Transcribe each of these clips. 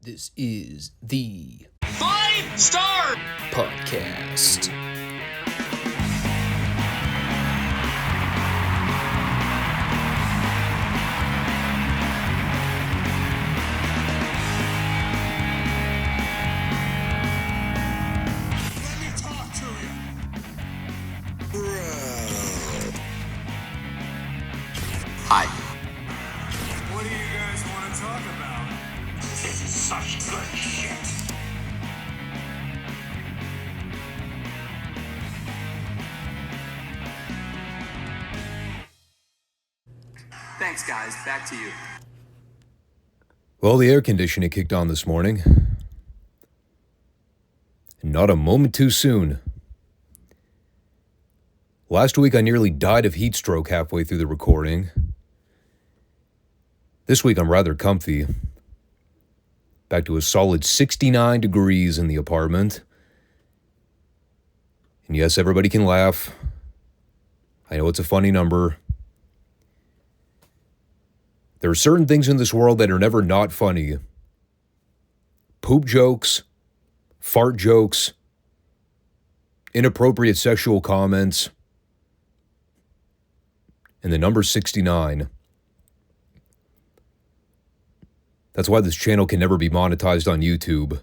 This is the Five Starr Podcast. Let me talk to you. Hi. What do you guys want to talk about? This is such good shit. Thanks, guys. Back to you. Well, the air conditioning kicked on this morning. Not a moment too soon. Last week, I nearly died of heat stroke halfway through the recording. This week, I'm rather comfy. Back to a solid 69 degrees in the apartment. And yes, everybody can laugh. I know it's a funny number. There are certain things in this world that are never not funny. Poop jokes, fart jokes, inappropriate sexual comments, and the number 69. That's why this channel can never be monetized on YouTube.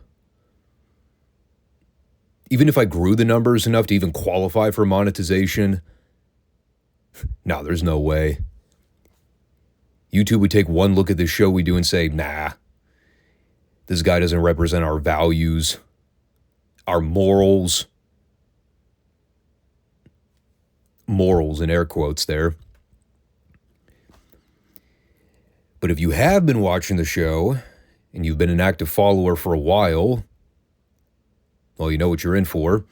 Even if I grew the numbers enough to even qualify for monetization, no, there's no way. YouTube would take one look at this show we do and say, nah, this guy doesn't represent our values, our morals. Morals in air quotes there. But if you have been watching the show, and you've been an active follower for a while, well, you know what you're in for.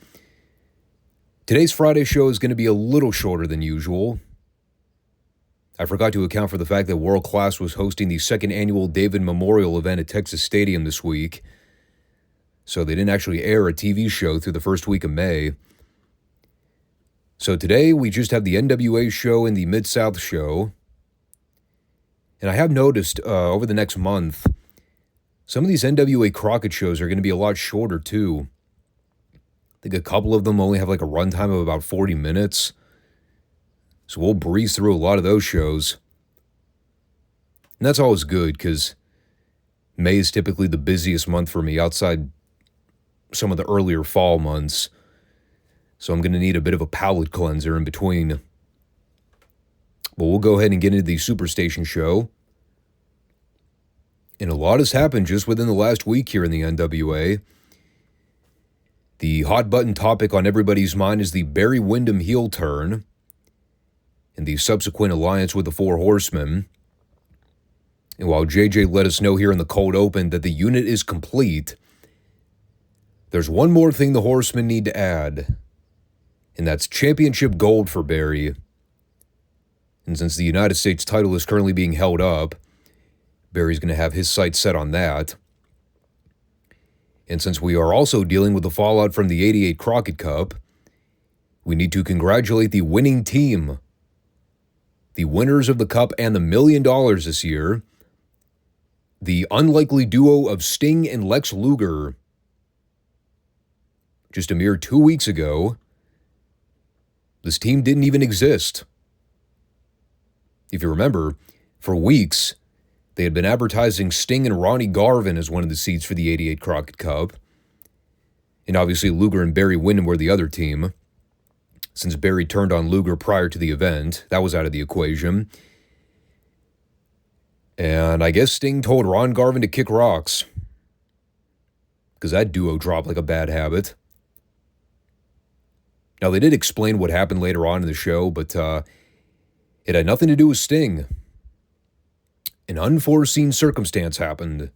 Today's Friday show is going to be a little shorter than usual. I forgot to account for the fact that World Class was hosting the second annual David Memorial event at Texas Stadium this week, so they didn't actually air a TV show through the first week of May. So today we just have the NWA show and the Midsouth show. And I have noticed over the next month, some of these NWA Crockett shows are going to be a lot shorter too. I think a couple of them only have like a runtime of about 40 minutes. So we'll breeze through a lot of those shows. And that's always good because May is typically the busiest month for me outside some of the earlier fall months. So I'm going to need a bit of a palate cleanser in between. But we'll go ahead and get into the Superstation show. And a lot has happened just within the last week here in the NWA. The hot button topic on everybody's mind is the Barry Windham heel turn and the subsequent alliance with the Four Horsemen. And while JJ let us know here in the cold open that the unit is complete, there's one more thing the Horsemen need to add, and that's championship gold for Barry. And since the United States title is currently being held up, Barry's going to have his sights set on that. And since we are also dealing with the fallout from the 88 Crockett Cup, we need to congratulate the winning team, the winners of the Cup and the $1 million this year, the unlikely duo of Sting and Lex Luger. Just a mere 2 weeks ago, this team didn't even exist. If you remember, for weeks, they had been advertising Sting and Ronnie Garvin as one of the seeds for the 88 Crockett Cup. And obviously Luger and Barry Windham were the other team. Since Barry turned on Luger prior to the event, that was out of the equation. And I guess Sting told Ron Garvin to kick rocks, because that duo dropped like a bad habit. Now, they did explain what happened later on in the show, but it had nothing to do with Sting. An unforeseen circumstance happened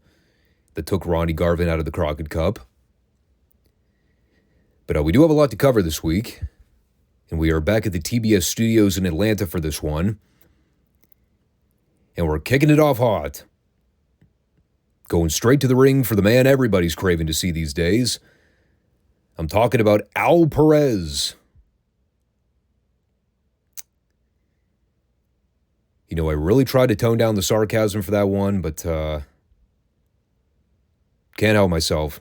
that took Ronnie Garvin out of the Crockett Cup. But we do have a lot to cover this week, and we are back at the TBS studios in Atlanta for this one. And we're kicking it off hot. Going straight to the ring for the man everybody's craving to see these days. I'm talking about Al Perez. You know, I really tried to tone down the sarcasm for that one, but Can't help myself.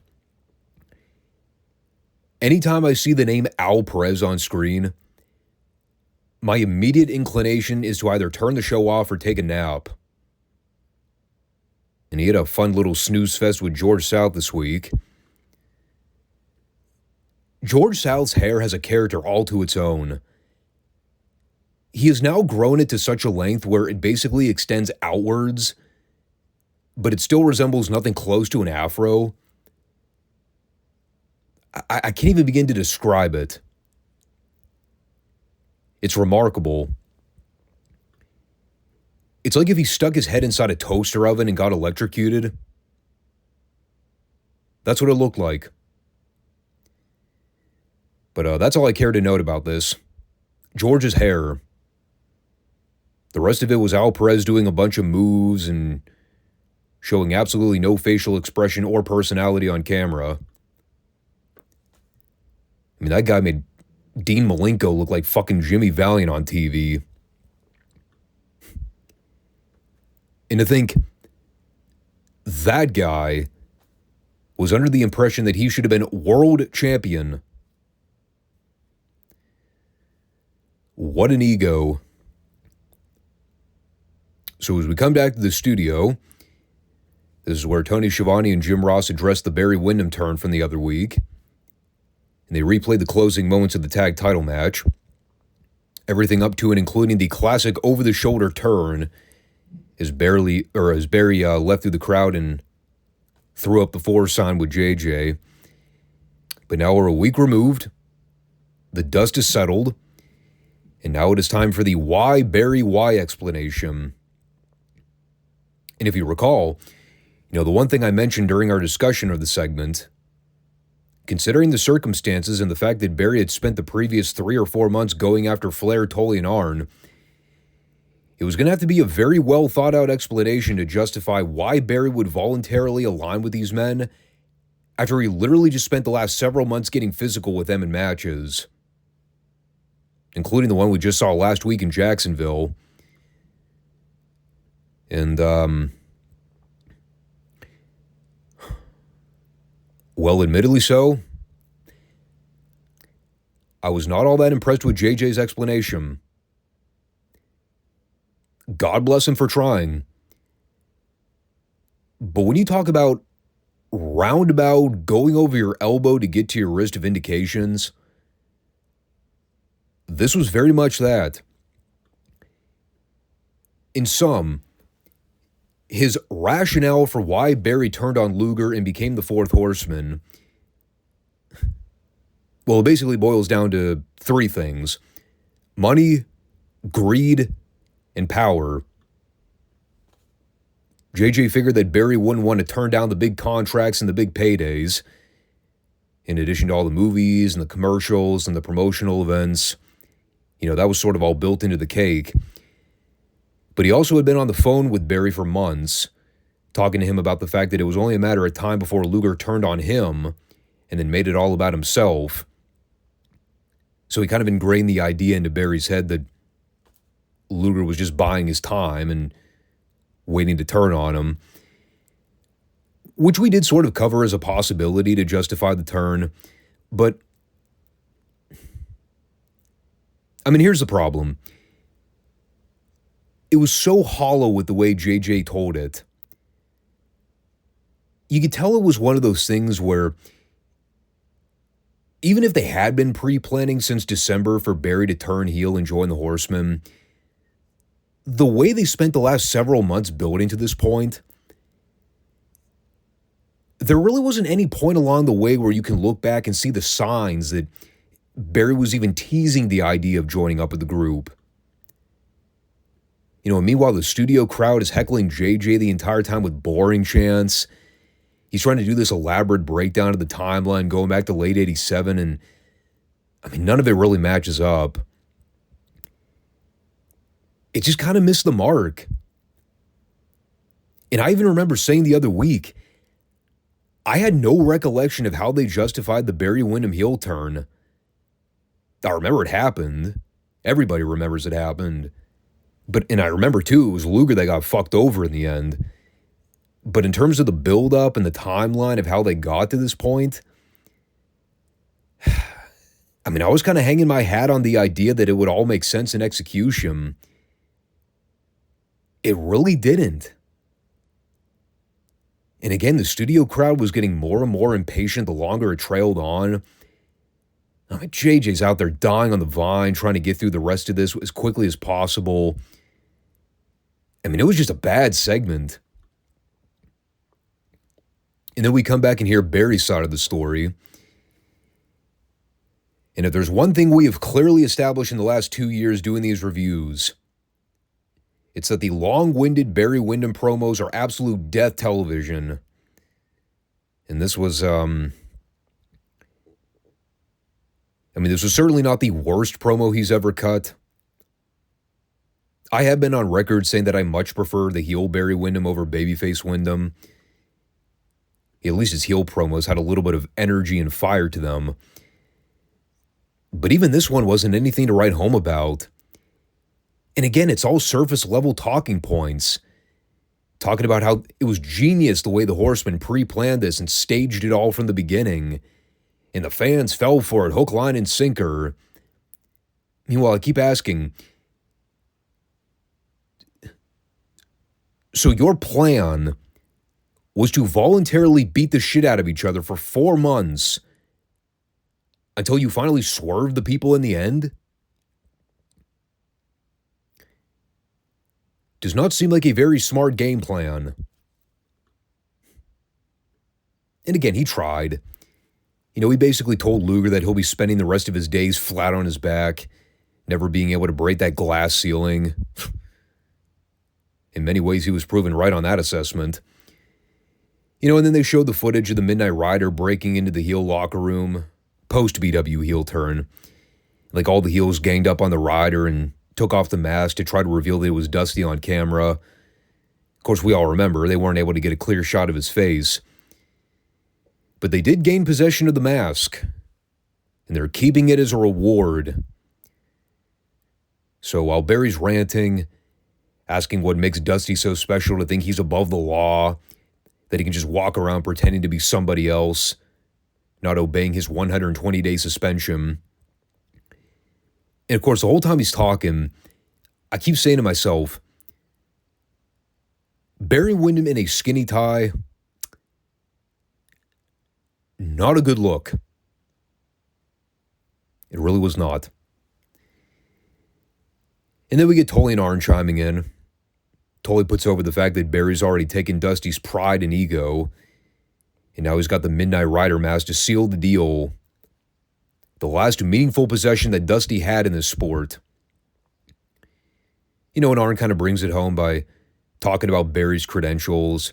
Anytime I see the name Al Perez on screen, my immediate inclination is to either turn the show off or take a nap. And he had a fun little snooze fest with George South this week. George South's hair has a character all to its own. He has now grown it to such a length where it basically extends outwards, but it still resembles nothing close to an afro. I can't even begin to describe it. It's remarkable. It's like if he stuck his head inside a toaster oven and got electrocuted. That's what it looked like. But that's all I care to note about this. George's hair. The rest of it was Al Perez doing a bunch of moves and showing absolutely no facial expression or personality on camera. I mean, that guy made Dean Malenko look like fucking Jimmy Valiant on TV. And to think that guy was under the impression that he should have been world champion. What an ego. So as we come back to the studio, this is where Tony Schiavone and Jim Ross addressed the Barry Windham turn from the other week. And they replayed the closing moments of the tag title match. Everything up to and including the classic over-the-shoulder turn as Barry left through the crowd and threw up the # sign with JJ. But now we're a week removed. The dust is settled. And now it is time for the why Barry why explanation. And if you recall, the one thing I mentioned during our discussion of the segment, considering the circumstances and the fact that Barry had spent the previous 3 or 4 months going after Flair, Tully, and Arn, it was going to have to be a very well thought out explanation to justify why Barry would voluntarily align with these men after he literally just spent the last several months getting physical with them in matches, including the one we just saw last week in Jacksonville. And, well, admittedly so, I was not all that impressed with JJ's explanation. God bless him for trying. But when you talk about roundabout going over your elbow to get to your wrist of indications, this was very much that. In sum, his rationale for why Barry turned on Luger and became the Fourth Horseman, well, it basically boils down to 3 things: money, greed, and power. JJ figured that Barry wouldn't want to turn down the big contracts and the big paydays, in addition to all the movies and the commercials and the promotional events. That was sort of all built into the cake. But he also had been on the phone with Barry for months, talking to him about the fact that it was only a matter of time before Luger turned on him and then made it all about himself. So he kind of ingrained the idea into Barry's head that Luger was just buying his time and waiting to turn on him, which we did sort of cover as a possibility to justify the turn. But, I mean, here's the problem. It was so hollow with the way JJ told it. You could tell it was one of those things where even if they had been pre-planning since December for Barry to turn heel and join the Horsemen, the way they spent the last several months building to this point, there really wasn't any point along the way where you can look back and see the signs that Barry was even teasing the idea of joining up with the group. And meanwhile, the studio crowd is heckling JJ the entire time with boring chants. He's trying to do this elaborate breakdown of the timeline going back to late 87, and none of it really matches up. It just kind of missed the mark. And I even remember saying the other week, I had no recollection of how they justified the Barry Windham heel turn. I remember it happened. Everybody remembers it happened. And I remember, too, it was Luger that got fucked over in the end. But in terms of the build-up and the timeline of how they got to this point, I mean, I was kind of hanging my hat on the idea that it would all make sense in execution. It really didn't. And again, the studio crowd was getting more and more impatient the longer it trailed on. I mean, JJ's out there dying on the vine, trying to get through the rest of this as quickly as possible. I mean, it was just a bad segment. And then we come back and hear Barry's side of the story. And if there's one thing we have clearly established in the last 2 years doing these reviews, it's that the long-winded Barry Windham promos are absolute death television. And this was, this was certainly not the worst promo he's ever cut. I have been on record saying that I much prefer the heel Barry Windham over babyface Windham. At least his heel promos had a little bit of energy and fire to them. But even this one wasn't anything to write home about. And again, it's all surface level talking points. Talking about how it was genius the way the Horsemen pre-planned this and staged it all from the beginning. And the fans fell for it, hook, line, and sinker. Meanwhile, I keep asking, so your plan was to voluntarily beat the shit out of each other for 4 months until you finally swerved the people in the end? Does not seem like a very smart game plan. And again, he tried. He basically told Luger that he'll be spending the rest of his days flat on his back, never being able to break that glass ceiling. In many ways, he was proven right on that assessment. And then they showed the footage of the Midnight Rider breaking into the heel locker room, post-BW heel turn. Like all the heels ganged up on the Rider and took off the mask to try to reveal that it was Dusty on camera. Of course, we all remember they weren't able to get a clear shot of his face. But they did gain possession of the mask, and they're keeping it as a reward. So while Barry's ranting, asking what makes Dusty so special to think he's above the law, that he can just walk around pretending to be somebody else, not obeying his 120-day suspension. And of course, the whole time he's talking, I keep saying to myself, Barry Windham in a skinny tie, not a good look. It really was not. And then we get Tully and Arn chiming in. Tully puts over the fact that Barry's already taken Dusty's pride and ego, and now he's got the Midnight Rider mask to seal the deal. The last meaningful possession that Dusty had in this sport. And Arn kind of brings it home by talking about Barry's credentials,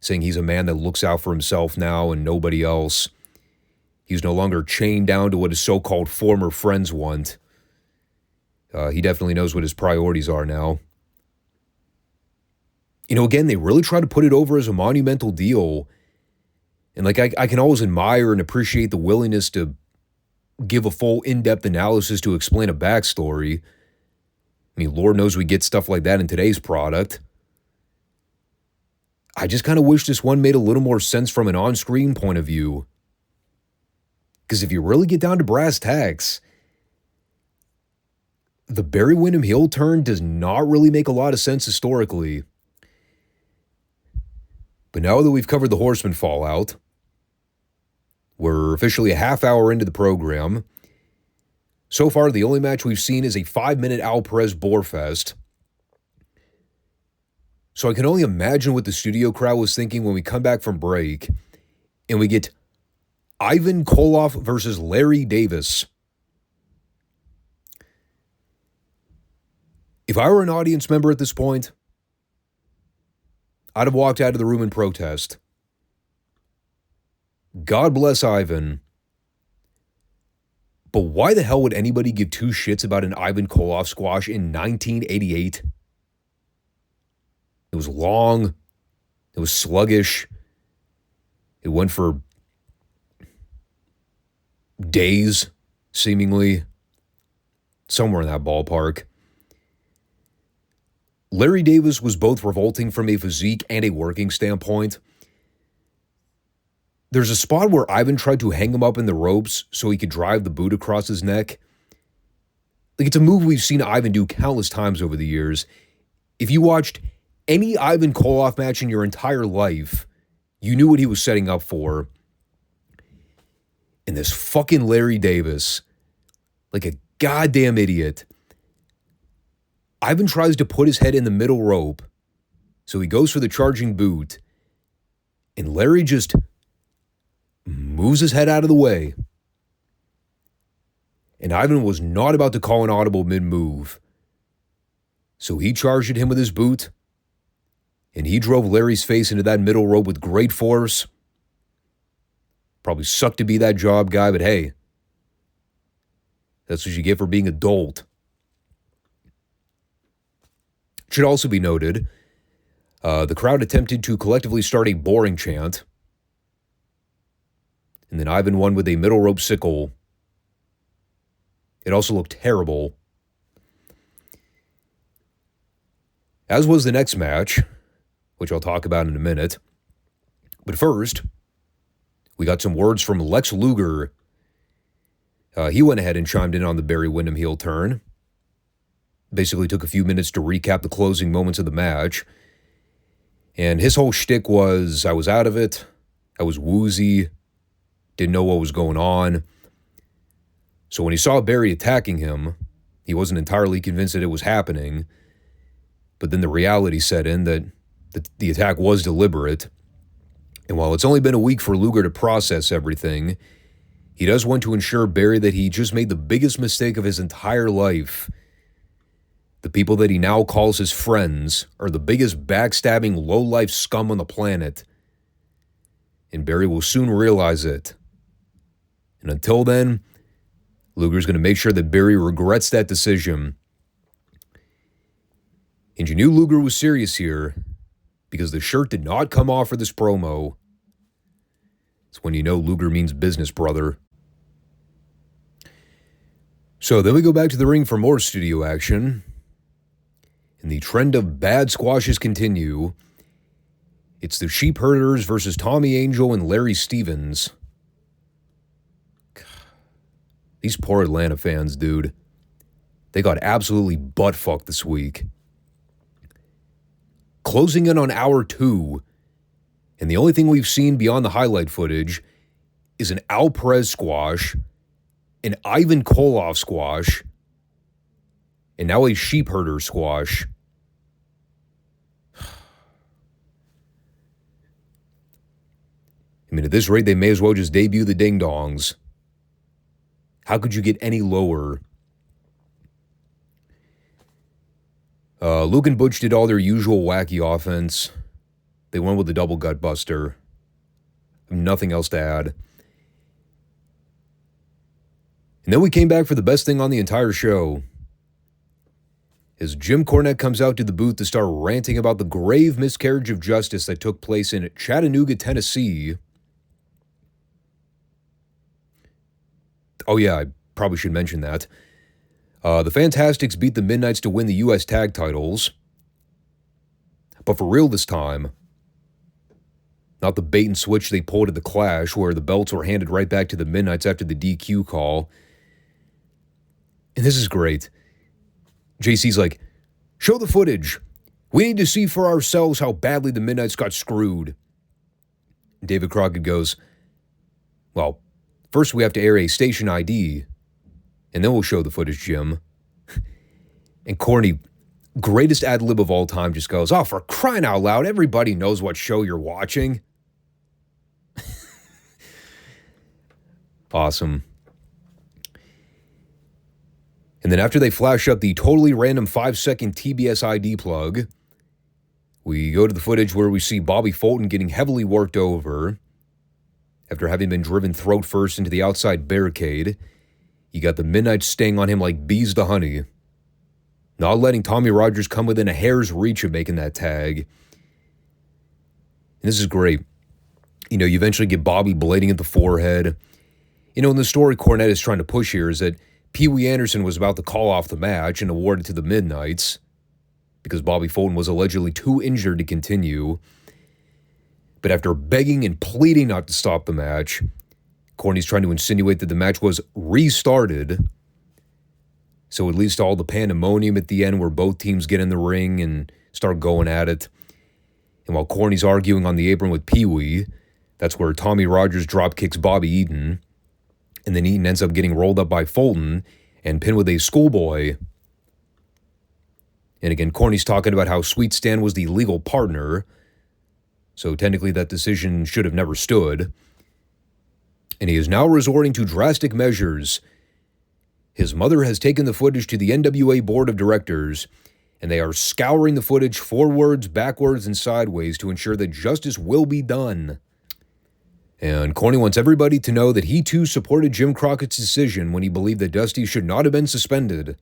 saying he's a man that looks out for himself now and nobody else. He's no longer chained down to what his so-called former friends want. He definitely knows what his priorities are now. Again, they really try to put it over as a monumental deal. And I can always admire and appreciate the willingness to give a full in-depth analysis to explain a backstory. Lord knows we get stuff like that in today's product. I just kind of wish this one made a little more sense from an on-screen point of view. Because if you really get down to brass tacks, the Barry Windham heel turn does not really make a lot of sense historically. But now that we've covered the Horseman fallout, we're officially a half hour into the program. So far, the only match we've seen is a 5-minute Al Perez Boarfest. So I can only imagine what the studio crowd was thinking when we come back from break and we get Ivan Koloff versus Larry Davis. If I were an audience member at this point, I'd have walked out of the room in protest. God bless Ivan. But why the hell would anybody give two shits about an Ivan Koloff squash in 1988? It was long. It was sluggish. It went for days, seemingly. Somewhere in that ballpark. Larry Davis was both revolting from a physique and a working standpoint. There's a spot where Ivan tried to hang him up in the ropes so he could drive the boot across his neck. Like, it's a move we've seen Ivan do countless times over the years. If you watched any Ivan Koloff match in your entire life, you knew what he was setting up for. And this fucking Larry Davis, like a goddamn idiot, Ivan tries to put his head in the middle rope, so he goes for the charging boot, and Larry just moves his head out of the way. And Ivan was not about to call an audible mid-move, so he charged at him with his boot, and he drove Larry's face into that middle rope with great force. Probably sucked to be that job guy, but hey, that's what you get for being a dolt. It should also be noted, the crowd attempted to collectively start a boring chant, and then Ivan won with a middle rope sickle. It also looked terrible. As was the next match, which I'll talk about in a minute. But first, we got some words from Lex Luger. He went ahead and chimed in on the Barry Windham heel turn. Basically took a few minutes to recap the closing moments of the match. And his whole shtick was, I was out of it, I was woozy, didn't know what was going on. So when he saw Barry attacking him, he wasn't entirely convinced that it was happening. But then the reality set in that the attack was deliberate. And while it's only been a week for Luger to process everything, he does want to ensure Barry that he just made the biggest mistake of his entire life. The people that he now calls his friends are the biggest backstabbing, low-life scum on the planet. And Barry will soon realize it. And until then, Luger's going to make sure that Barry regrets that decision. And you knew Luger was serious here because the shirt did not come off for this promo. It's when you know Luger means business, brother. So then we go back to the ring for more studio action. And the trend of bad squashes continue. It's the Sheep Herders versus Tommy Angel and Larry Stevens. These poor Atlanta fans, dude. They got absolutely butt-fucked this week. Closing in on hour 2, and the only thing we've seen beyond the highlight footage is an Al Perez squash, an Ivan Koloff squash, and now a Sheep Herder squash. I mean, at this rate, they may as well just debut the Ding Dongs. How could you get any lower? Luke and Butch did all their usual wacky offense. They went with the double gut buster. Nothing else to add. And then we came back for the best thing on the entire show. As Jim Cornette comes out to the booth to start ranting about the grave miscarriage of justice that took place in Chattanooga, Tennessee. Oh yeah, I probably should mention that. The Fantastics beat the Midnights to win the U.S. tag titles. But for real this time. Not the bait and switch they pulled at the Clash, where the belts were handed right back to the Midnights after the DQ call. And this is great. JC's like, show the footage. We need to see for ourselves how badly the Midnights got screwed. David Crockett goes, well, first we have to air a station ID, and then we'll show the footage, Jim. And Corny, greatest ad-lib of all time, just goes, oh, for crying out loud, everybody knows what show you're watching. Awesome. And then after they flash up the totally random 5-second TBS ID plug, we go to the footage where we see Bobby Fulton getting heavily worked over. After having been driven throat first into the outside barricade, you got the Midnight staying on him like bees to honey. Not letting Tommy Rogers come within a hair's reach of making that tag. And this is great. You know, you eventually get Bobby blading at the forehead. You know, and the story Cornette is trying to push here is that Pee Wee Anderson was about to call off the match and award it to the Midnights. because Bobby Fulton was allegedly too injured to continue. But after begging and pleading not to stop the match, Corny's trying to insinuate that the match was restarted. So it leads to all the pandemonium at the end where both teams get in the ring and start going at it. And while Corny's arguing on the apron with Pee-wee, that's where Tommy Rogers drop kicks Bobby Eaton. And then Eaton ends up getting rolled up by Fulton and pinned with a schoolboy. And again, Corny's talking about how Sweet Stan was the legal partner. So technically that decision should have never stood. And he is now resorting to drastic measures. His mother has taken the footage to the NWA Board of Directors, and they are scouring the footage forwards, backwards, and sideways to ensure that justice will be done. And Corny wants everybody to know that he too supported Jim Crockett's decision when he believed that Dusty should not have been suspended.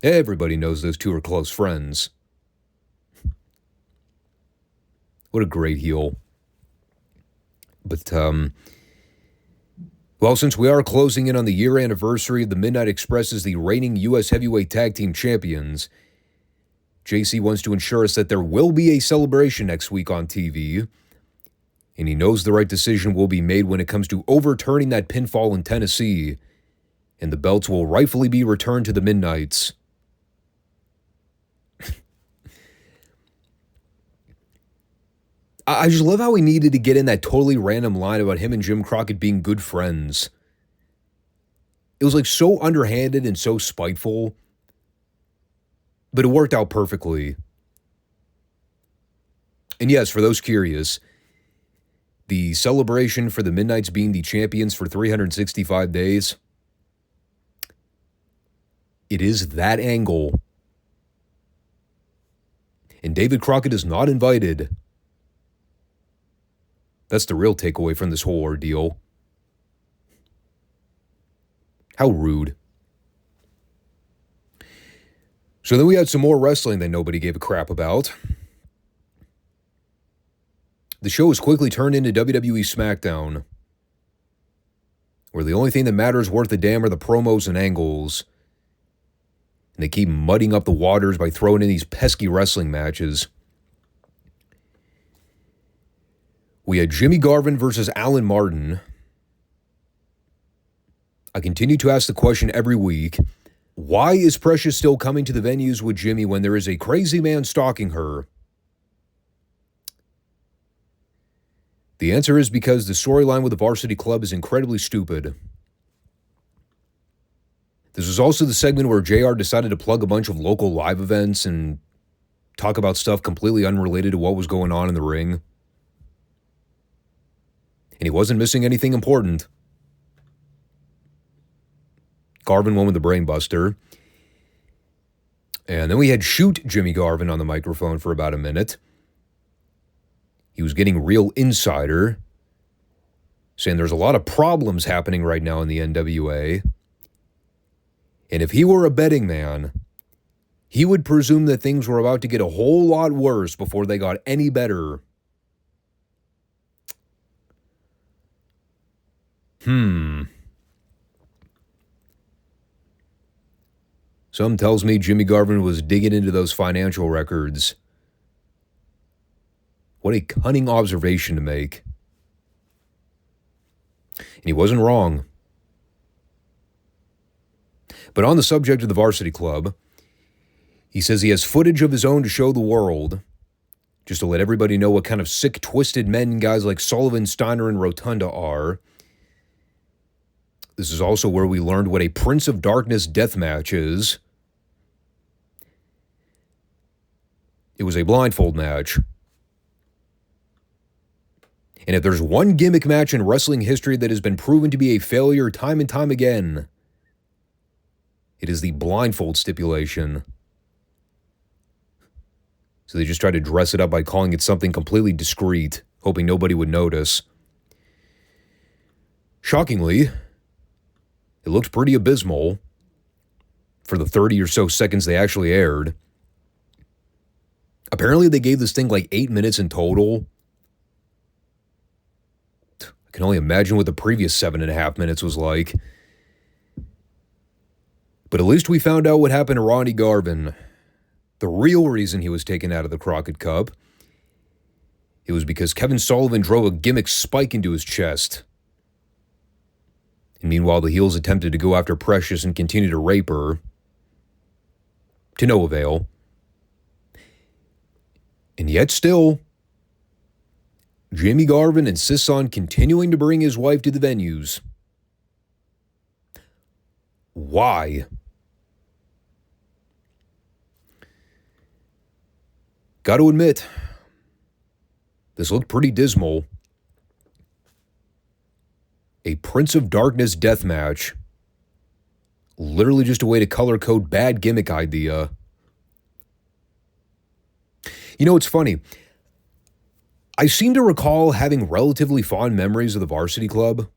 Everybody knows those two are close friends. What a great heel. But, well, since we are closing in on the year anniversary of the Midnight Express as the reigning U.S. Heavyweight Tag Team Champions, JC wants to ensure us that there will be a celebration next week on TV, and he knows the right decision will be made when it comes to overturning that pinfall in Tennessee, and the belts will rightfully be returned to the Midnights. I just love how he needed to get in that totally random line about him and Jim Crockett being good friends. It was like so underhanded and so spiteful, but it worked out perfectly. And yes, for those curious, the celebration for the Midnights being the champions for 365 days, it is that angle. And David Crockett is not invited. That's the real takeaway from this whole ordeal. How rude. So then we had some more wrestling that nobody gave a crap about. The show was quickly turned into WWE SmackDown, where the only thing that matters worth a damn are the promos and angles. And they keep mudding up the waters by throwing in these pesky wrestling matches. We had Jimmy Garvin versus Alan Martin. I continue to ask the question every week, why is Precious still coming to the venues with Jimmy when there is a crazy man stalking her? The answer is because the storyline with the Varsity Club is incredibly stupid. This was also the segment where JR decided to plug a bunch of local live events and talk about stuff completely unrelated to what was going on in the ring. And he wasn't missing anything important. Garvin won with the brainbuster. And then we had Shoot Jimmy Garvin on the microphone for about a minute. He was getting real insider, saying there's a lot of problems happening right now in the NWA. And if he were a betting man, he would presume that things were about to get a whole lot worse before they got any better. Some tells me Jimmy Garvin was digging into those financial records. What a cunning observation to make. And he wasn't wrong. But on the subject of the Varsity Club, he says he has footage of his own to show the world, just to let everybody know what kind of sick, twisted men guys like Sullivan, Steiner, and Rotunda are. This is also where we learned what a Prince of Darkness deathmatch is. It was a blindfold match. And if there's one gimmick match in wrestling history that has been proven to be a failure time and time again, it is the blindfold stipulation. So they just tried to dress it up by calling it something completely discreet, hoping nobody would notice. Shockingly, it looked pretty abysmal for the 30 or so seconds they actually aired. Apparently they gave this thing like 8 minutes in total. I can only imagine what the previous 7.5 minutes was like. But at least we found out what happened to Ronnie Garvin. The real reason he was taken out of the Crockett Cup, it was because Kevin Sullivan drove a gimmick spike into his chest. And meanwhile, the heels attempted to go after Precious and continue to rape her. To no avail. And yet still, Jimmy Garvin insists on continuing to bring his wife to the venues. Why? Got to admit, this looked pretty dismal. A Prince of Darkness death match. Literally just a way to color code bad gimmick idea. You know, it's funny. I seem to recall having relatively fond memories of the Varsity Club.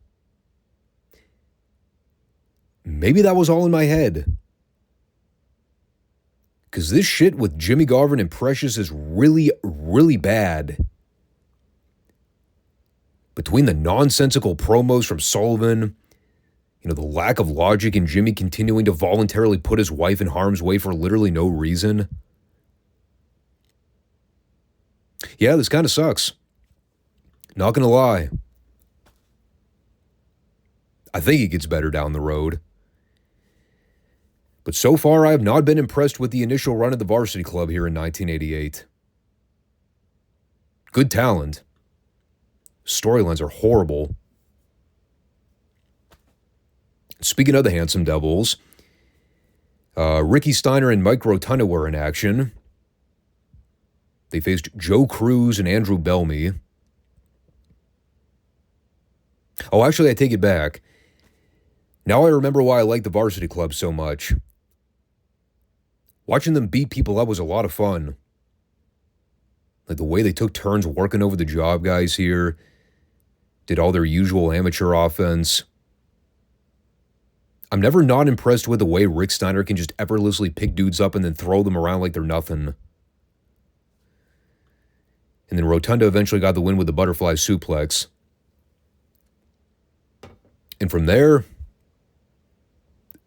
Maybe that was all in my head. Because this shit with Jimmy Garvin and Precious is really, really bad. Between the nonsensical promos from Sullivan, the lack of logic in Jimmy continuing to voluntarily put his wife in harm's way for literally no reason. Yeah, this kind of sucks. Not gonna lie. I think it gets better down the road. But so far, I have not been impressed with the initial run of the Varsity Club here in 1988. Good talent. Storylines are horrible. Speaking of the Handsome Devils, Ricky Steiner and Mike Rotunda were in action. They faced Joe Cruz and Andrew Bellamy. Oh, actually, I take it back. Now I remember why I like the Varsity Club so much. Watching them beat people up was a lot of fun. Like the way they took turns working over the job guys here. Did all their usual amateur offense. I'm never not impressed with the way Rick Steiner can just effortlessly pick dudes up and then throw them around like they're nothing. And then Rotunda eventually got the win with the butterfly suplex. And from there,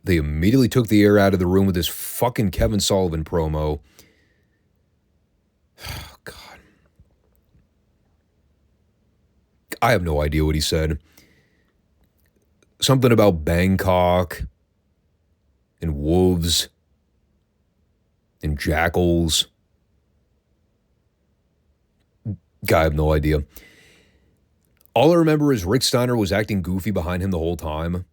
they immediately took the air out of the room with this fucking Kevin Sullivan promo. Oh, God. I have no idea what he said. Something about Bangkok and wolves and jackals. I have no idea. All I remember is Rick Steiner was acting goofy behind him the whole time.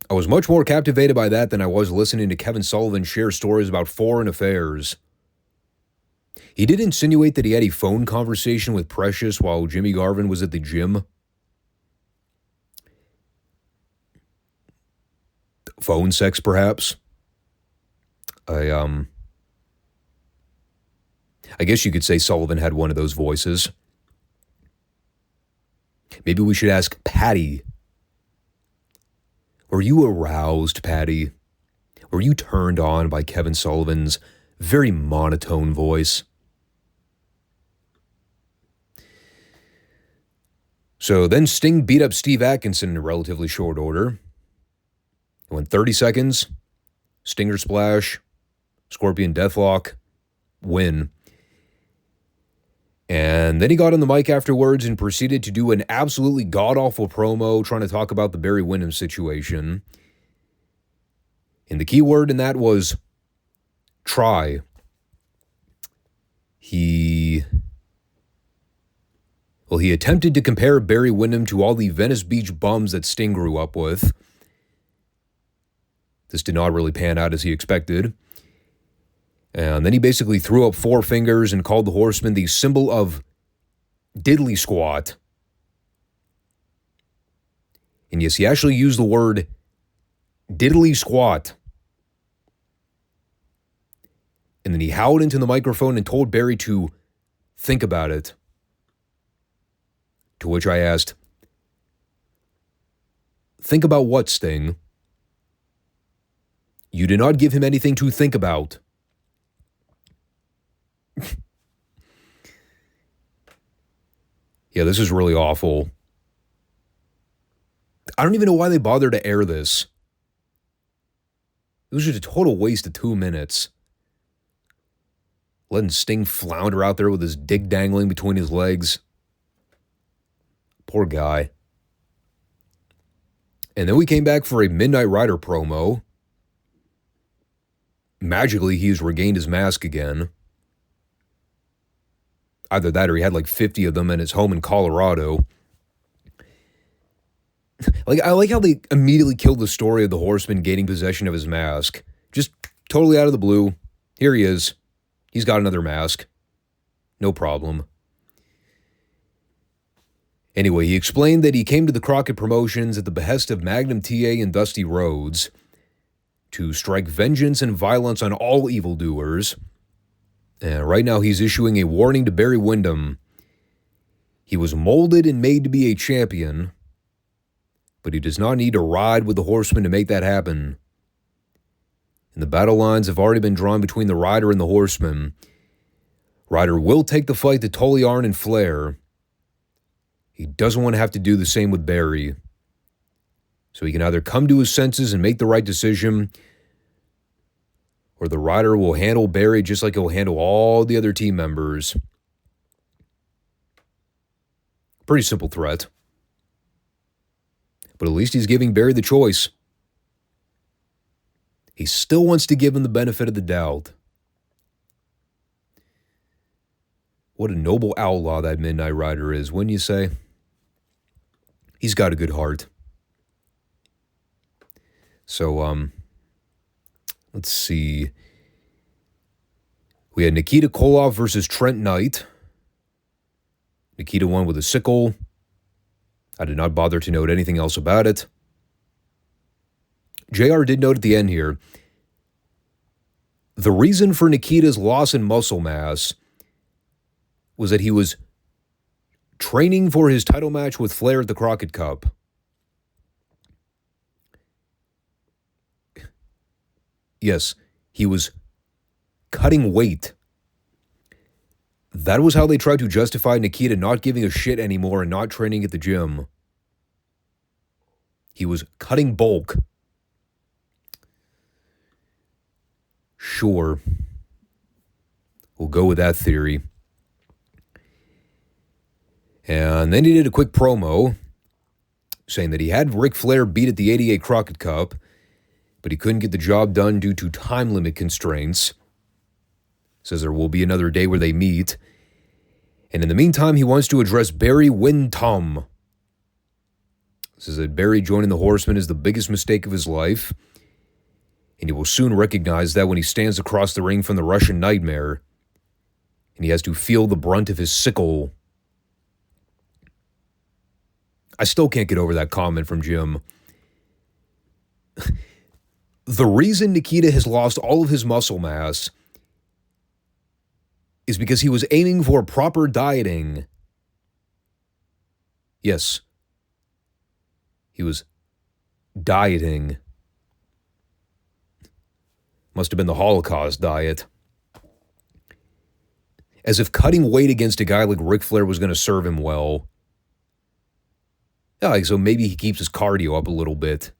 I was much more captivated by that than I was listening to Kevin Sullivan share stories about foreign affairs. He did insinuate that he had a phone conversation with Precious while Jimmy Garvin was at the gym. Phone sex, perhaps. I guess you could say Sullivan had one of those voices. Maybe we should ask Patty. Were you aroused, Patty? Were you turned on by Kevin Sullivan's very monotone voice? So then Sting beat up Steve Atkinson in relatively short order. It went 30 seconds, Stinger Splash, Scorpion Deathlock, win. And then he got on the mic afterwards and proceeded to do an absolutely god-awful promo trying to talk about the Barry Windham situation. And the key word in that was try. He attempted to compare Barry Windham to all the Venice Beach bums that Sting grew up with. This did not really pan out as he expected. And then he basically threw up four fingers and called the Horseman the symbol of diddly squat. And yes, he actually used the word diddly squat. And then he howled into the microphone and told Barry to think about it. To which I asked, think about what, Sting? You did not give him anything to think about. Yeah, this is really awful. I don't even know why they bothered to air this. It was just a total waste of 2 minutes. letting Sting flounder out there with his dick dangling between his legs. Poor guy. And then we came back for a Midnight Rider promo. Magically, he's regained his mask again. Either that or he had like 50 of them in his home in Colorado. I like how they immediately killed the story of the Horseman gaining possession of his mask. Just totally out of the blue. Here he is. He's got another mask. No problem. Anyway, he explained that he came to the Crockett Promotions at the behest of Magnum TA and Dusty Rhodes to strike vengeance and violence on all evildoers. And right now he's issuing a warning to Barry Windham. He was molded and made to be a champion, but he does not need to ride with the Horseman to make that happen. And the battle lines have already been drawn between the Rider and the Horseman. Rider will take the fight to Tully Arn and Flair. He doesn't want to have to do the same with Barry. So he can either come to his senses and make the right decision, or the Rider will handle Barry just like he'll handle all the other team members. Pretty simple threat. But at least he's giving Barry the choice. He still wants to give him the benefit of the doubt. What a noble outlaw that Midnight Rider is, wouldn't you say? He's got a good heart. So, let's see. We had Nikita Koloff versus Trent Knight. Nikita won with a sickle. I did not bother to note anything else about it. JR did note at the end here, the reason for Nikita's loss in muscle mass was that he was training for his title match with Flair at the Crockett Cup. Yes, he was cutting weight. That was how they tried to justify Nikita not giving a shit anymore and not training at the gym. He was cutting bulk. Sure. We'll go with that theory. And then he did a quick promo saying that he had Ric Flair beat at the 88 Crockett Cup, but he couldn't get the job done due to time limit constraints. Says there will be another day where they meet. And in the meantime, he wants to address Barry Windham. Says that Barry joining the Horsemen is the biggest mistake of his life, and he will soon recognize that when he stands across the ring from the Russian Nightmare, and he has to feel the brunt of his sickle. I still can't get over that comment from Jim. The reason Nikita has lost all of his muscle mass is because he was aiming for proper dieting. Yes. He was dieting. Must have been the Holocaust diet. As if cutting weight against a guy like Ric Flair was going to serve him well. Yeah, so maybe he keeps his cardio up a little bit.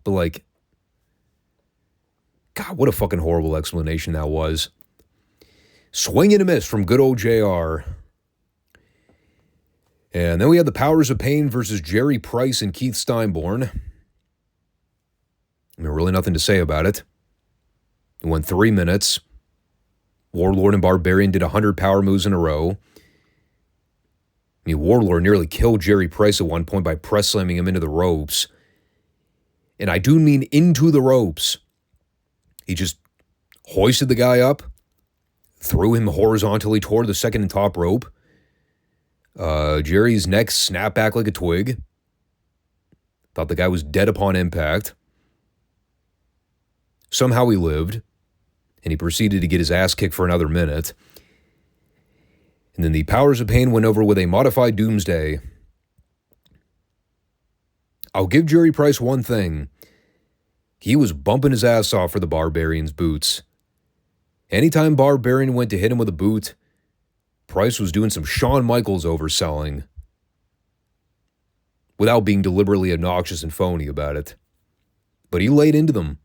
But like, God, what a fucking horrible explanation that was. Swing and a miss from good old JR. And then we had the Powers of Pain versus Jerry Price and Keith Steinborn. I mean, really nothing to say about it. It went 3 minutes. Warlord and Barbarian did 100 power moves in a row. I mean, Warlord nearly killed Jerry Price at one point by press slamming him into the ropes. And I do mean into the ropes. He just hoisted the guy up, threw him horizontally toward the second and top rope. Jerry's neck snapped back like a twig. Thought the guy was dead upon impact. Somehow he lived, and he proceeded to get his ass kicked for another minute. And then the Powers of Pain went over with a modified Doomsday. I'll give Jerry Price one thing. He was bumping his ass off for the Barbarian's boots. Anytime Barbarian went to hit him with a boot, Price was doing some Shawn Michaels overselling. Without being deliberately obnoxious and phony about it. But he laid into them.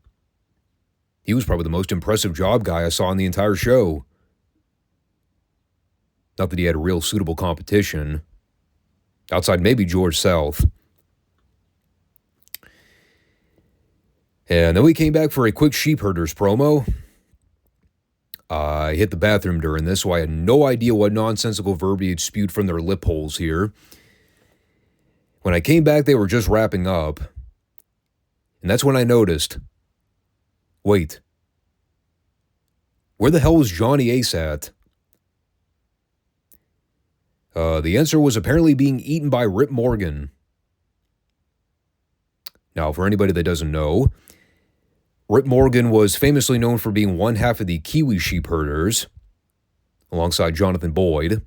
He was probably the most impressive job guy I saw in the entire show. Not that he had a real suitable competition. Outside maybe George South. And then we came back for a quick Sheepherders promo. I hit the bathroom during this, so I had no idea what nonsensical verbiage spewed from their lip holes here. When I came back, they were just wrapping up. And that's when I noticed, wait, where the hell was Johnny Ace at? The answer was apparently being eaten by Rip Morgan. Now, for anybody that doesn't know, Rip Morgan was famously known for being one half of the Kiwi Sheepherders, alongside Jonathan Boyd,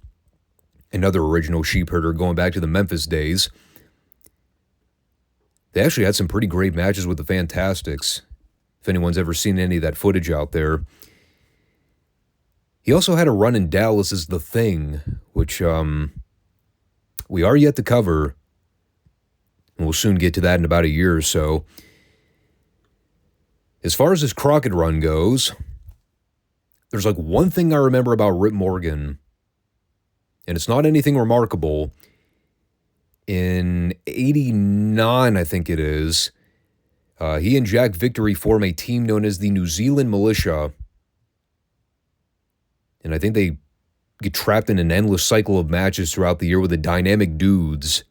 another original sheepherder going back to the Memphis days. They actually had some pretty great matches with the Fantastics, if anyone's ever seen any of that footage out there. He also had a run in Dallas as The Thing, which we are yet to cover, and we'll soon get to that in about a year or so. As far as his Crockett run goes, there's like one thing I remember about Rip Morgan, and it's not anything remarkable. In 89, I think it is, he and Jack Victory form a team known as the New Zealand Militia, and I think they get trapped in an endless cycle of matches throughout the year with the Dynamic Dudes.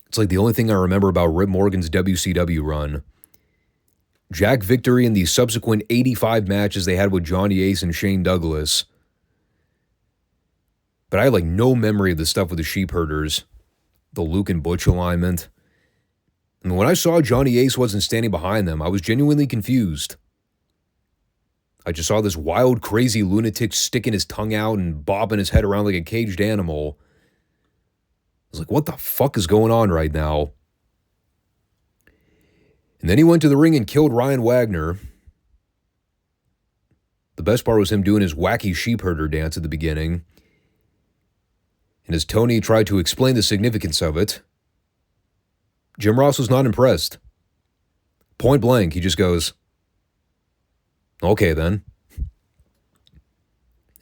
It's like the only thing I remember about Rip Morgan's WCW run. Jack Victory and the subsequent 85 matches they had with Johnny Ace and Shane Douglas. But I had like no memory of the stuff with the Sheepherders, the Luke and Butch alignment. And when I saw Johnny Ace wasn't standing behind them, I was genuinely confused. I just saw this wild, crazy lunatic sticking his tongue out and bobbing his head around like a caged animal. I was like, what the fuck is going on right now? And then he went to the ring and killed Ryan Wagner. The best part was him doing his wacky sheepherder dance at the beginning. And as Tony tried to explain the significance of it, Jim Ross was not impressed. Point blank, he just goes, okay then.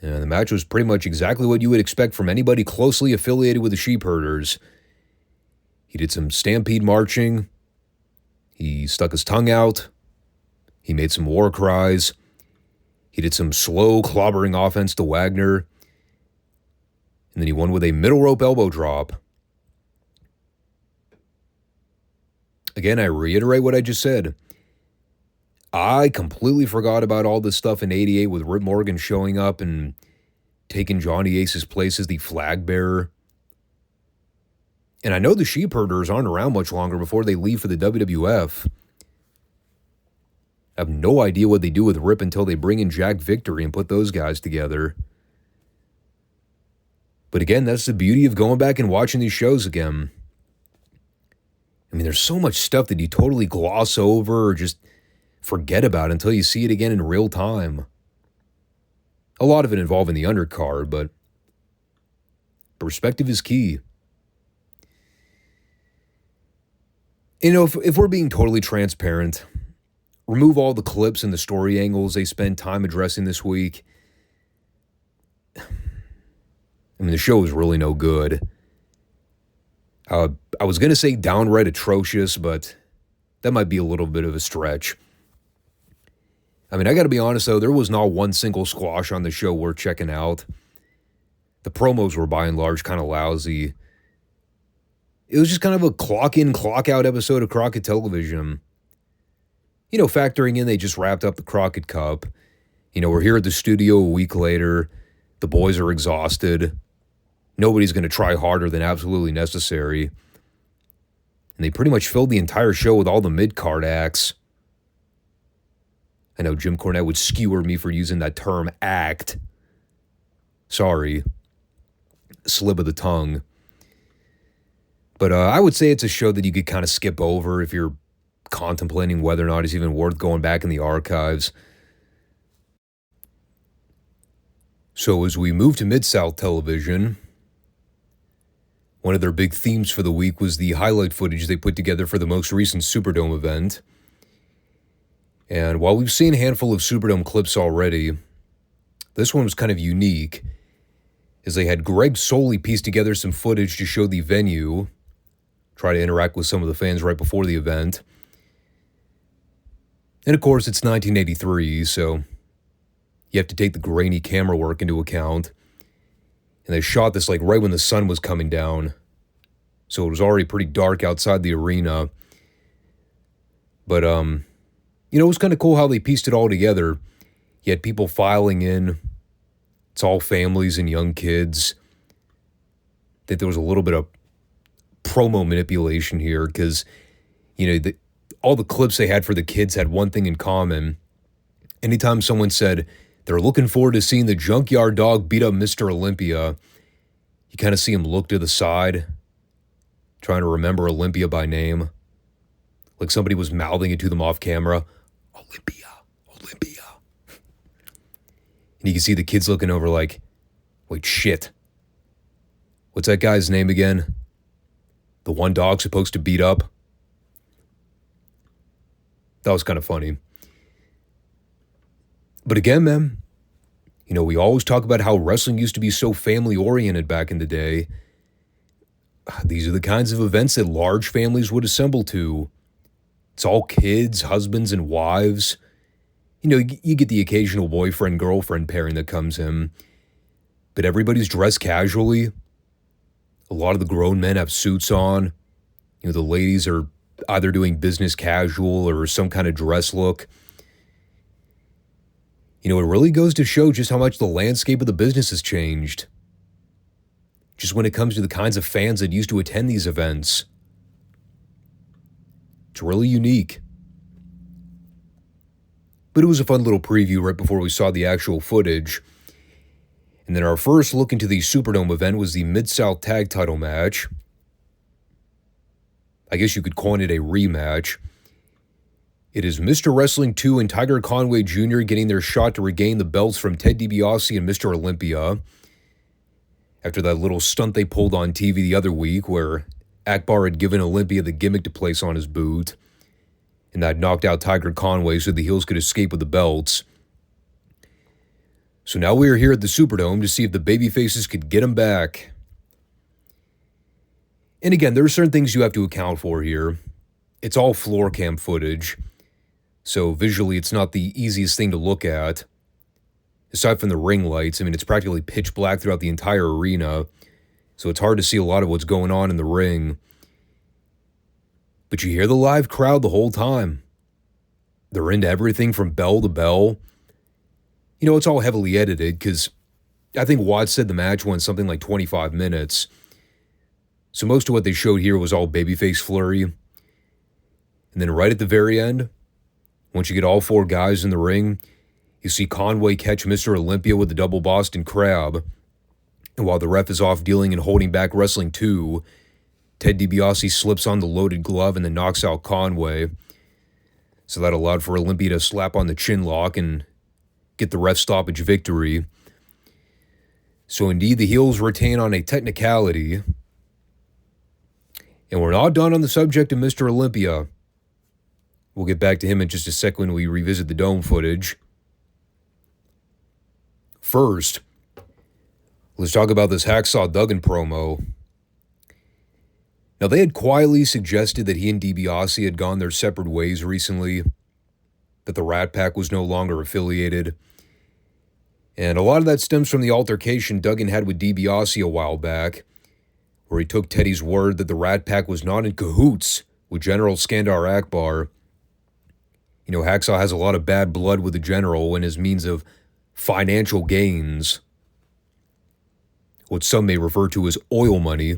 And the match was pretty much exactly what you would expect from anybody closely affiliated with the Sheepherders. He did some stampede marching. He stuck his tongue out. He made some war cries. He did some slow clobbering offense to Wagner. And then he won with a middle rope elbow drop. Again, I reiterate what I just said. I completely forgot about all this stuff in 88 with Rip Morgan showing up and taking Johnny Ace's place as the flag bearer. And I know the Sheepherders aren't around much longer before they leave for the WWF. I have no idea what they do with Rip until they bring in Jack Victory and put those guys together. But again, that's the beauty of going back and watching these shows again. I mean, there's so much stuff that you totally gloss over or just forget about until you see it again in real time. A lot of it involving the undercard, but perspective is key. You know, if we're being totally transparent, remove all the clips and the story angles they spend time addressing this week. I mean, the show was really no good. I was going to say downright atrocious, but that might be a little bit of a stretch. I mean, I got to be honest, though, there was not one single squash on the show worth checking out. The promos were by and large kind of lousy. It was just kind of a clock-in, clock-out episode of Crockett Television. You know, factoring in they just wrapped up the Crockett Cup. You know, we're here at the studio a week later. The boys are exhausted. Nobody's going to try harder than absolutely necessary. And they pretty much filled the entire show with all the mid-card acts. I know Jim Cornette would skewer me for using that term, act. Sorry. Slip of the tongue. But I would say it's a show that you could kind of skip over if you're contemplating whether or not it's even worth going back in the archives. So as we move to Midsouth Television, one of their big themes for the week was the highlight footage they put together for the most recent Superdome event. And while we've seen a handful of Superdome clips already, this one was kind of unique. is they had Greg Soley piece together some footage to show the venue, try to interact with some of the fans right before the event. And of course, it's 1983, so you have to take the grainy camera work into account. And they shot this like right when the sun was coming down, so it was already pretty dark outside the arena. But, it was kind of cool how they pieced it all together. You had people filing in. It's all families and young kids. I think there was a little bit of promo manipulation here because, all the clips they had for the kids had one thing in common. Anytime someone said they're looking forward to seeing the Junkyard Dog beat up Mr. Olympia, you kind of see him look to the side, trying to remember Olympia by name. Like somebody was mouthing it to them off camera. Olympia, Olympia. And you can see the kids looking over like, wait, shit. What's that guy's name again? The one dog supposed to beat up? That was kind of funny. But again, man, we always talk about how wrestling used to be so family-oriented back in the day. These are the kinds of events that large families would assemble to. It's all kids, husbands, and wives. You get the occasional boyfriend-girlfriend pairing that comes in. But everybody's dressed casually. A lot of the grown men have suits on. The ladies are either doing business casual or some kind of dress look. It really goes to show just how much the landscape of the business has changed. Just when it comes to the kinds of fans that used to attend these events. It's really unique. But it was a fun little preview right before we saw the actual footage. And then our first look into the Superdome event was the Midsouth tag title match. I guess you could coin it a rematch. It is Mr. Wrestling 2 and Tiger Conway Jr. getting their shot to regain the belts from Ted DiBiase and Mr. Olympia. After that little stunt they pulled on TV the other week where Akbar had given Olympia the gimmick to place on his boot. And that knocked out Tiger Conway so the heels could escape with the belts. So now we are here at the Superdome to see if the babyfaces could get him back. And again, there are certain things you have to account for here. It's all floor cam footage, so visually it's not the easiest thing to look at. Aside from the ring lights, it's practically pitch black throughout the entire arena, so it's hard to see a lot of what's going on in the ring. But you hear the live crowd the whole time. They're into everything from bell to bell. It's all heavily edited because I think Watts said the match went something like 25 minutes. So most of what they showed here was all babyface flurry. And then right at the very end, once you get all four guys in the ring, you see Conway catch Mr. Olympia with the double Boston Crab. And while the ref is off dealing and holding back Wrestling 2, Ted DiBiase slips on the loaded glove and then knocks out Conway. So that allowed for Olympia to slap on the chin lock and get the ref stoppage victory. So indeed, the heels retain on a technicality. And we're not done on the subject of Mr. Olympia. We'll get back to him in just a sec when we revisit the Dome footage. First, let's talk about this Hacksaw Duggan promo. Now, they had quietly suggested that he and DiBiase had gone their separate ways recently, that the Rat Pack was no longer affiliated. And a lot of that stems from the altercation Duggan had with DiBiase a while back, where he took Teddy's word that the Rat Pack was not in cahoots with General Skandar Akbar. Hacksaw has a lot of bad blood with the General and his means of financial gains, what some may refer to as oil money.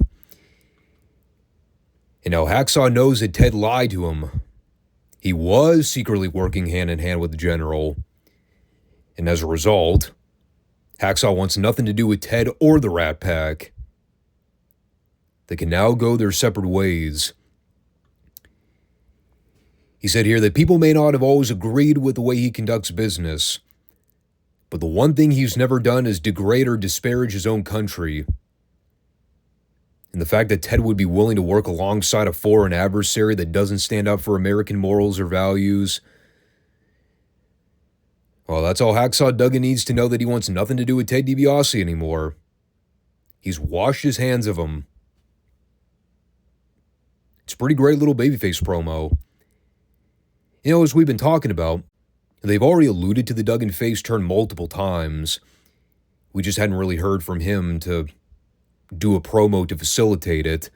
And now Hacksaw knows that Ted lied to him. He was secretly working hand in hand with the General. And as a result, Hacksaw wants nothing to do with Ted or the Rat Pack. They can now go their separate ways. He said here that people may not have always agreed with the way he conducts business, but the one thing he's never done is degrade or disparage his own country. And the fact that Ted would be willing to work alongside a foreign adversary that doesn't stand up for American morals or values, well, that's all Hacksaw Duggan needs to know, that he wants nothing to do with Ted DiBiase anymore. He's washed his hands of him. It's a pretty great little babyface promo. You know, as we've been talking about, they've already alluded to the Duggan face turn multiple times. We just hadn't really heard from him to do a promo to facilitate it.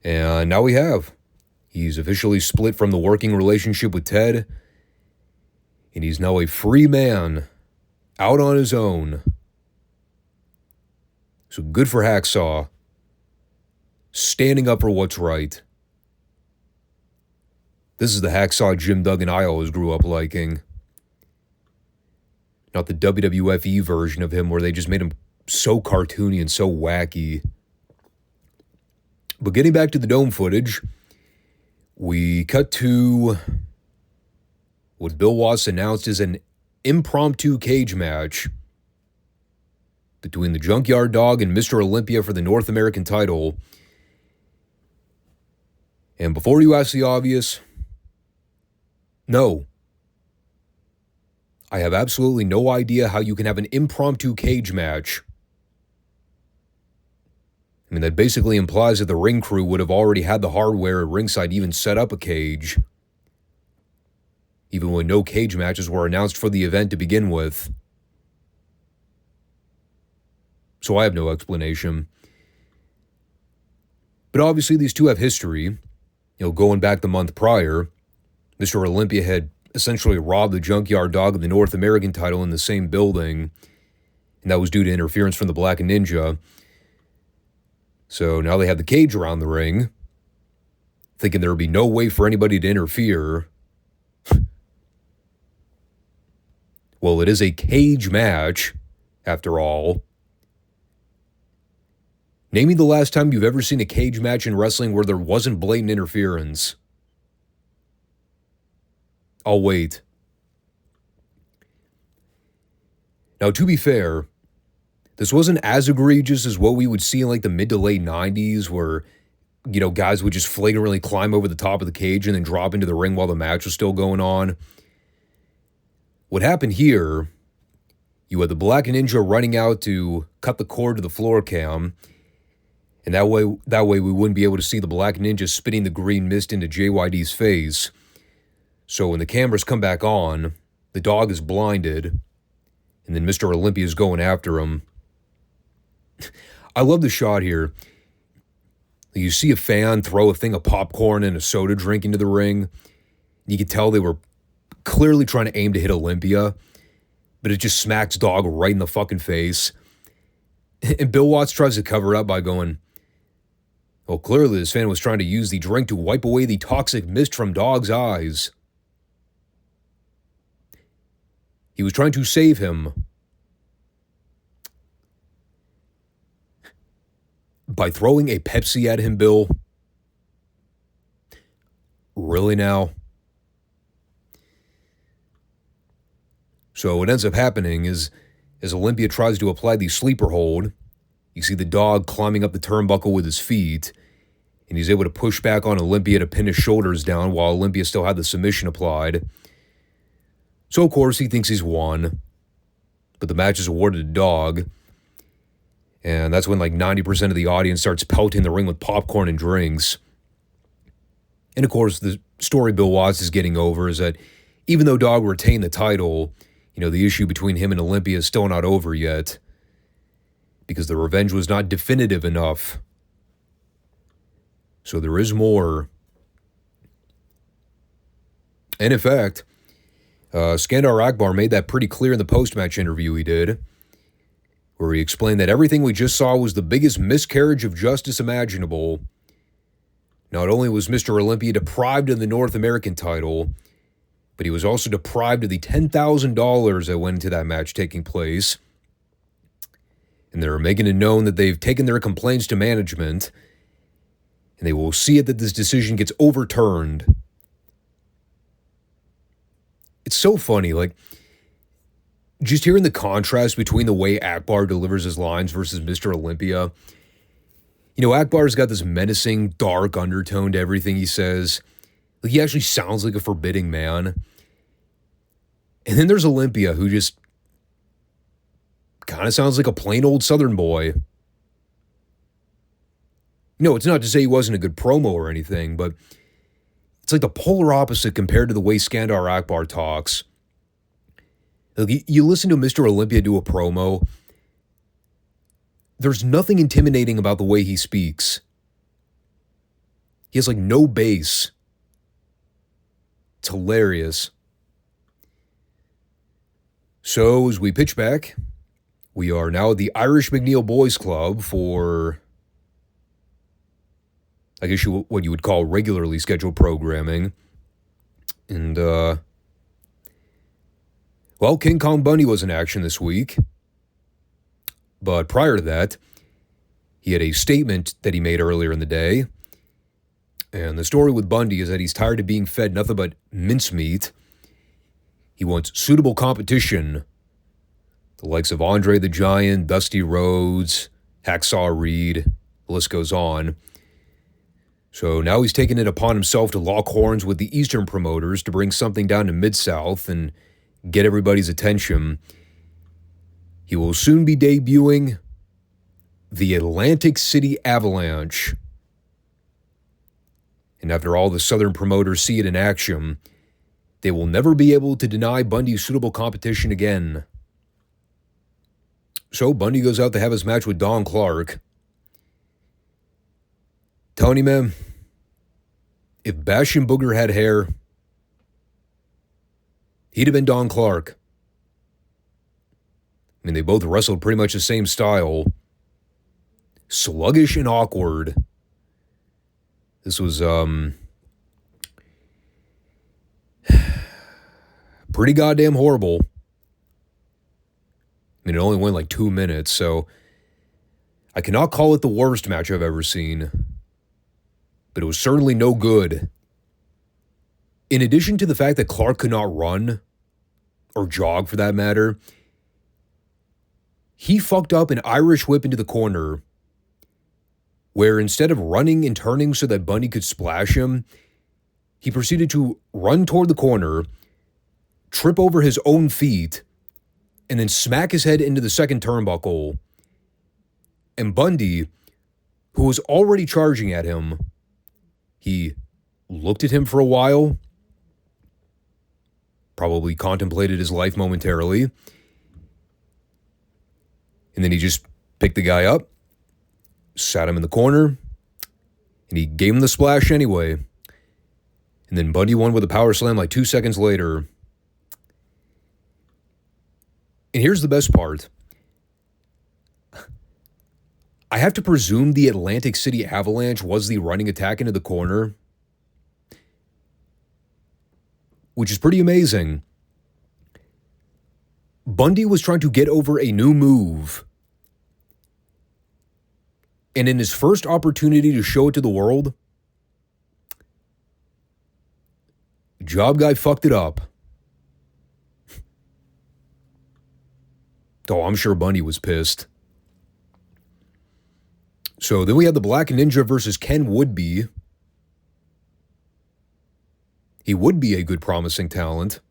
And now we have. He's officially split from the working relationship with Ted. And he's now a free man, out on his own. So good for Hacksaw. Standing up for what's right. This is the Hacksaw Jim Duggan I always grew up liking. Not the WWFE version of him where they just made him so cartoony and so wacky. But getting back to the Dome footage, we cut to what Bill Watts announced as an impromptu cage match between the Junkyard Dog and Mr. Olympia for the North American title. And before you ask the obvious, no. I have absolutely no idea how you can have an impromptu cage match. I mean, that basically implies that the ring crew would have already had the hardware at ringside even set up a cage, even when no cage matches were announced for the event to begin with. So I have no explanation. But obviously these two have history. You know, going back the month prior, Mr. Olympia had essentially robbed the Junkyard Dog of the North American title in the same building, and that was due to interference from the Black Ninja. So now they have the cage around the ring, thinking there would be no way for anybody to interfere. Well, it is a cage match, after all. Name me the last time you've ever seen a cage match in wrestling where there wasn't blatant interference. I'll wait. Now, to be fair, this wasn't as egregious as what we would see in like the mid to late 90s where, you know, guys would just flagrantly climb over the top of the cage and then drop into the ring while the match was still going on. What happened here, you had the Black Ninja running out to cut the cord to the floor cam, and that way we wouldn't be able to see the Black Ninja spitting the green mist into JYD's face. So when the cameras come back on, the dog is blinded, and then Mr. Olympia is going after him. I love the shot here. You see a fan throw a thing of popcorn and a soda drink into the ring. You can tell they were clearly trying to aim to hit Olympia, but it just smacks Dog right in the fucking face. And Bill Watts tries to cover it up by going, well, clearly this fan was trying to use the drink to wipe away the toxic mist from Dog's eyes. He was trying to save him by throwing a Pepsi at him, Bill. Really now? So what ends up happening is, as Olympia tries to apply the sleeper hold, you see the Dog climbing up the turnbuckle with his feet, and he's able to push back on Olympia to pin his shoulders down while Olympia still had the submission applied. So, of course, he thinks he's won, but the match is awarded to Dog, and that's when like 90% of the audience starts pelting the ring with popcorn and drinks. And, of course, the story Bill Watts is getting over is that even though Dog retained the title, you know, the issue between him and Olympia is still not over yet because the revenge was not definitive enough. So there is more. And in fact, Skandar Akbar made that pretty clear in the post-match interview he did, where he explained that everything we just saw was the biggest miscarriage of justice imaginable. Not only was Mr. Olympia deprived of the North American title, but he was also deprived of the $10,000 that went into that match taking place. And they're making it known that they've taken their complaints to management, and they will see it that this decision gets overturned. It's so funny, like, just hearing the contrast between the way Akbar delivers his lines versus Mr. Olympia. You know, Akbar's got this menacing, dark undertone to everything he says. Like, he actually sounds like a forbidding man. And then there's Olympia, who just kind of sounds like a plain old Southern boy. No, it's not to say he wasn't a good promo or anything, but it's like the polar opposite compared to the way Skandar Akbar talks. Like, you listen to Mr. Olympia do a promo, there's nothing intimidating about the way he speaks. He has like no bass. It's hilarious. So as we pitch back, we are now at the Irish McNeil Boys Club for, I guess what you would call regularly scheduled programming. And, well, King Kong Bundy was in action this week. But prior to that, he had a statement that he made earlier in the day. And the story with Bundy is that he's tired of being fed nothing but mincemeat. He wants suitable competition. The likes of Andre the Giant, Dusty Rhodes, Hacksaw Reed, the list goes on. So now he's taken it upon himself to lock horns with the Eastern promoters to bring something down to Mid-South and get everybody's attention. He will soon be debuting the Atlantic City Avalanche. And after all the Southern promoters see it in action, they will never be able to deny Bundy suitable competition again. So Bundy goes out to have his match with Don Clark. Tony, man, if Bastion Booger had hair, he'd have been Don Clark. I mean, they both wrestled pretty much the same style. Sluggish and awkward. This was, pretty goddamn horrible. I mean, it only went like 2 minutes, so I cannot call it the worst match I've ever seen. But it was certainly no good. In addition to the fact that Clark could not run, or jog for that matter, he fucked up an Irish whip into the corner, where instead of running and turning so that Bundy could splash him, he proceeded to run toward the corner, trip over his own feet, and then smack his head into the second turnbuckle. And Bundy, who was already charging at him, he looked at him for a while, probably contemplated his life momentarily, and then he just picked the guy up, sat him in the corner, and he gave him the splash anyway. And then Bundy won with a power slam like 2 seconds later. And here's the best part. I have to presume the Atlantic City Avalanche was the running attack into the corner, which is pretty amazing. Bundy was trying to get over a new move, and in his first opportunity to show it to the world, job guy fucked it up. Oh, I'm sure Bundy was pissed. So then we had the Black Ninja versus Ken Woodby. He would be a good promising talent.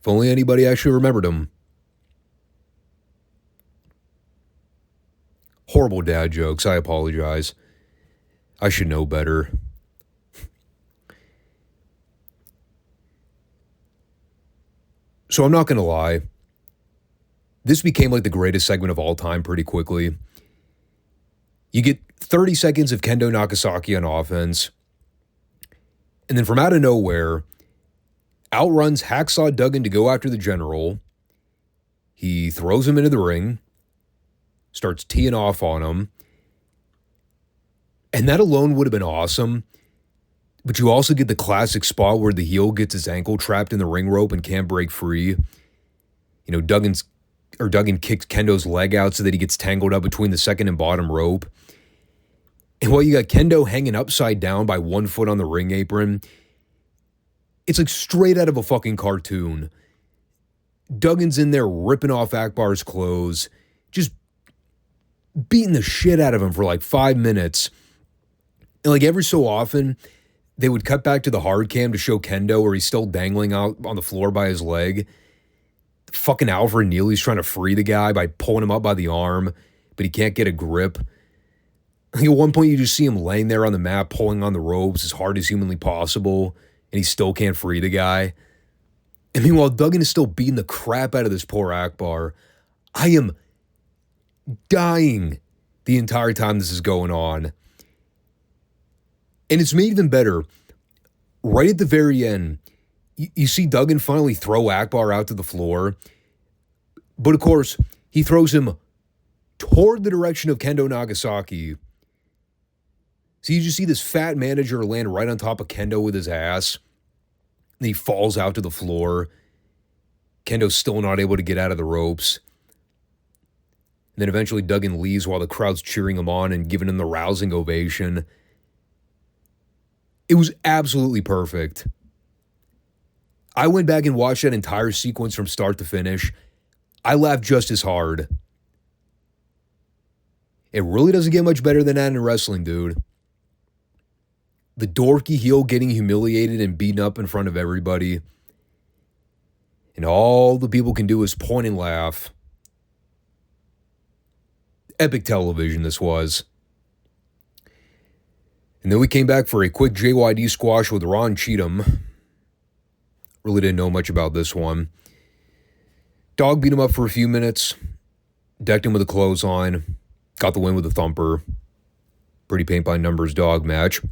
If only anybody actually remembered him. Horrible dad jokes. I apologize. I should know better. So I'm not going to lie. This became like the greatest segment of all time pretty quickly. You get 30 seconds of Kendo Nagasaki on offense. And then from out of nowhere, outruns Hacksaw Duggan to go after the General. He throws him into the ring. Starts teeing off on him. And that alone would have been awesome. But you also get the classic spot where the heel gets his ankle trapped in the ring rope and can't break free. You know, Duggan kicks Kendo's leg out so that he gets tangled up between the second and bottom rope. And while you got Kendo hanging upside down by 1 foot on the ring apron, it's like straight out of a fucking cartoon. Duggan's in there ripping off Akbar's clothes, just beating the shit out of him for like 5 minutes. And like every so often, they would cut back to the hard cam to show Kendo where he's still dangling out on the floor by his leg. Fucking Alfred Neely's trying to free the guy by pulling him up by the arm, but he can't get a grip. At one point, you just see him laying there on the mat, pulling on the ropes as hard as humanly possible, and he still can't free the guy. And meanwhile, Duggan is still beating the crap out of this poor Akbar. I am dying the entire time this is going on. And it's made even better. Right at the very end, you see Duggan finally throw Akbar out to the floor. But of course, he throws him toward the direction of Kendo Nagasaki. So you just see this fat manager land right on top of Kendo with his ass. And he falls out to the floor. Kendo's still not able to get out of the ropes. And then eventually Duggan leaves while the crowd's cheering him on and giving him the rousing ovation. It was absolutely perfect. I went back and watched that entire sequence from start to finish. I laughed just as hard. It really doesn't get much better than that in wrestling, dude. The dorky heel getting humiliated and beaten up in front of everybody. And all the people can do is point and laugh. Epic television this was. And then we came back for a quick JYD squash with Ron Cheatham. Really didn't know much about this one. Dog beat him up for a few minutes. Decked him with a clothesline. Got the win with a thumper. Pretty paint-by-numbers dog match.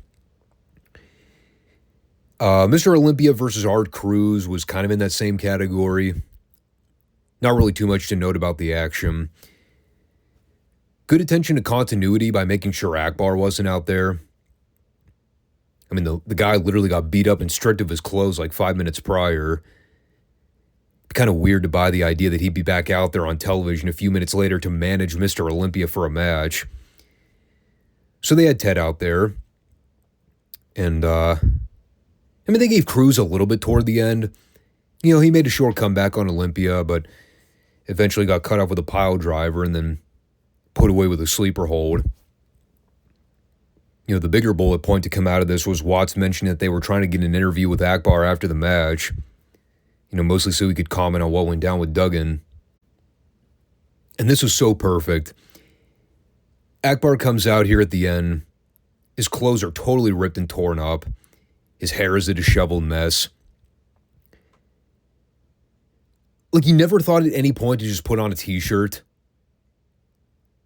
Mr. Olympia versus Art Cruz was kind of in that same category. Not really too much to note about the action. Good attention to continuity by making sure Akbar wasn't out there. I mean, the guy literally got beat up and stripped of his clothes like 5 minutes prior. Kind of weird to buy the idea that he'd be back out there on television a few minutes later to manage Mr. Olympia for a match. So they had Ted out there. And, they gave Cruz a little bit toward the end. You know, he made a short comeback on Olympia, but eventually got cut off with a pile driver and then put away with a sleeper hold. You know, the bigger bullet point to come out of this was Watts mentioning that they were trying to get an interview with Akbar after the match. You know, mostly so he could comment on what went down with Duggan. And this was so perfect. Akbar comes out here at the end. His clothes are totally ripped and torn up. His hair is a disheveled mess. Like, he never thought at any point to just put on a t-shirt.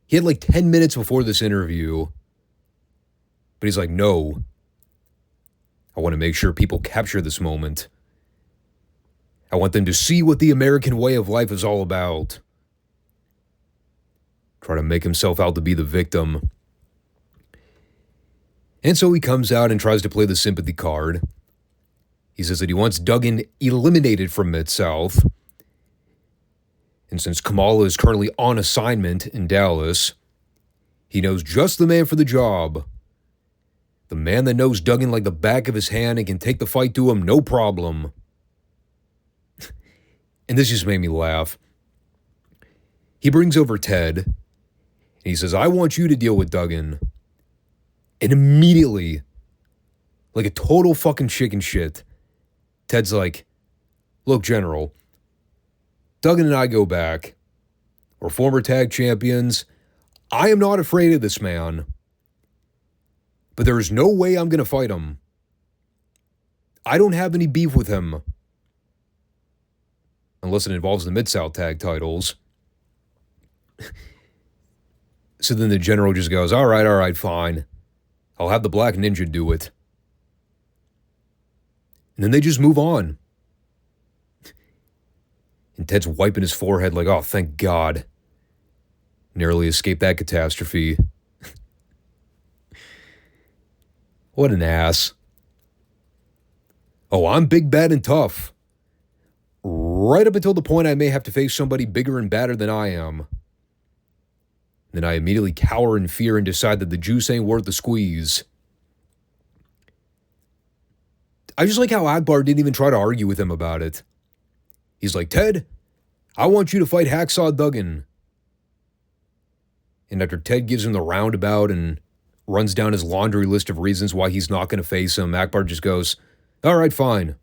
He had like 10 minutes before this interview. But he's like, no. I want to make sure people capture this moment. I want them to see what the American way of life is all about. Try to make himself out to be the victim. And so he comes out and tries to play the sympathy card. He says that he wants Duggan eliminated from Mid-South. And since Kamala is currently on assignment in Dallas, he knows just the man for the job. The man that knows Duggan like the back of his hand and can take the fight to him no problem. And this just made me laugh. He brings over Ted. And he says, I want you to deal with Duggan. And immediately, like a total fucking chicken shit, Ted's like, look, General, Duggan and I go back. We're former tag champions. I am not afraid of this man. But there is no way I'm going to fight him. I don't have any beef with him. Unless it involves the Mid-South tag titles. So then the General just goes, all right, fine. I'll have the Black Ninja do it. And then they just move on. And Ted's wiping his forehead like, oh, thank God. Narrowly escaped that catastrophe. What an ass. Oh, I'm big, bad, and tough. Right up until the point I may have to face somebody bigger and badder than I am. Then I immediately cower in fear and decide that the juice ain't worth the squeeze. I just like how Akbar didn't even try to argue with him about it. He's like, Ted, I want you to fight Hacksaw Duggan. And after Ted gives him the roundabout and runs down his laundry list of reasons why he's not going to face him, Akbar just goes, all right, fine.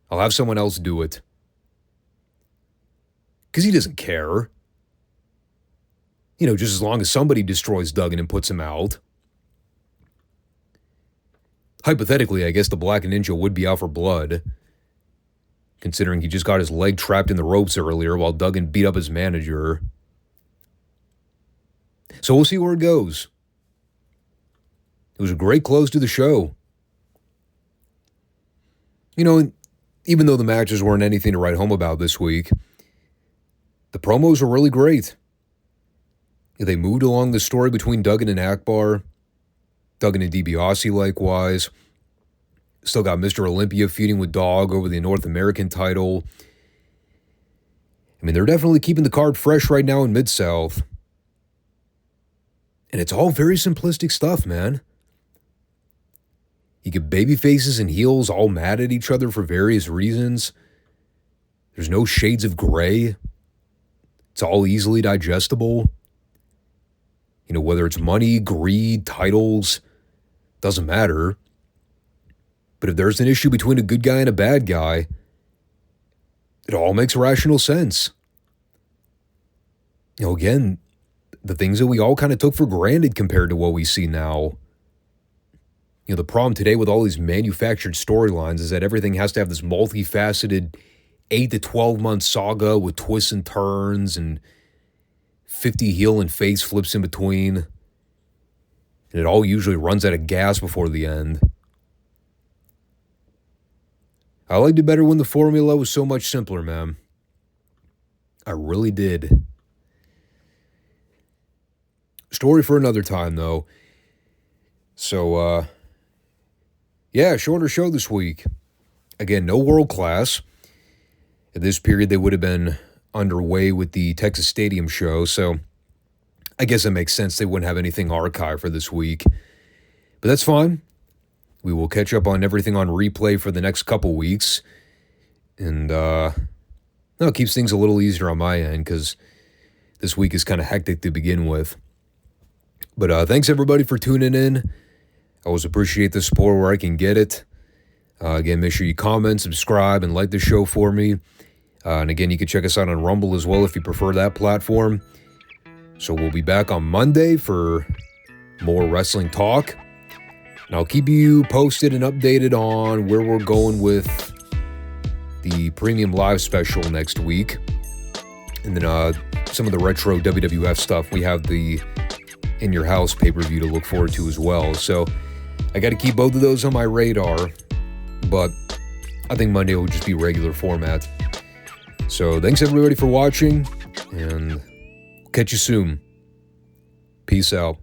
I'll have someone else do it. because he doesn't care. Just as long as somebody destroys Duggan and puts him out. Hypothetically, I guess the Black Ninja would be out for blood, considering he just got his leg trapped in the ropes earlier while Duggan beat up his manager. So we'll see where it goes. It was a great close to the show. Even though the matches weren't anything to write home about this week, the promos were really great. They moved along the story between Duggan and Akbar. Duggan and DiBiase likewise. Still got Mr. Olympia feuding with Dog over the North American title. They're definitely keeping the card fresh right now in Mid-South. And it's all very simplistic stuff, man. You get baby faces and heels all mad at each other for various reasons. There's no shades of gray. It's all easily digestible. Whether it's money, greed, titles, doesn't matter. But if there's an issue between a good guy and a bad guy, it all makes rational sense. Again, the things that we all kind of took for granted compared to what we see now. The problem today with all these manufactured storylines is that everything has to have this multifaceted 8 to 12 month saga with twists and turns and 50 heel and face flips in between. And it all usually runs out of gas before the end. I liked it better when the formula was so much simpler, man. I really did. Story for another time, though. So, shorter show this week. Again, no world class. At this period, they would have been underway with the Texas Stadium show, so I guess it makes sense they wouldn't have anything archived for this week. But that's fine. We will catch up on everything on replay for the next couple weeks. And it keeps things a little easier on my end because this week is kind of hectic to begin with. But thanks everybody for tuning in. I always appreciate the support where I can get it. Again, make sure you comment, subscribe, and like the show for me. And again, you can check us out on Rumble as well if you prefer that platform. So we'll be back on Monday for more wrestling talk. And I'll keep you posted and updated on where we're going with the Premium Live special next week. And then some of the retro WWF stuff. We have the In Your House pay-per-view to look forward to as well. So I got to keep both of those on my radar. But I think Monday will just be regular format. So thanks everybody for watching, and catch you soon. Peace out.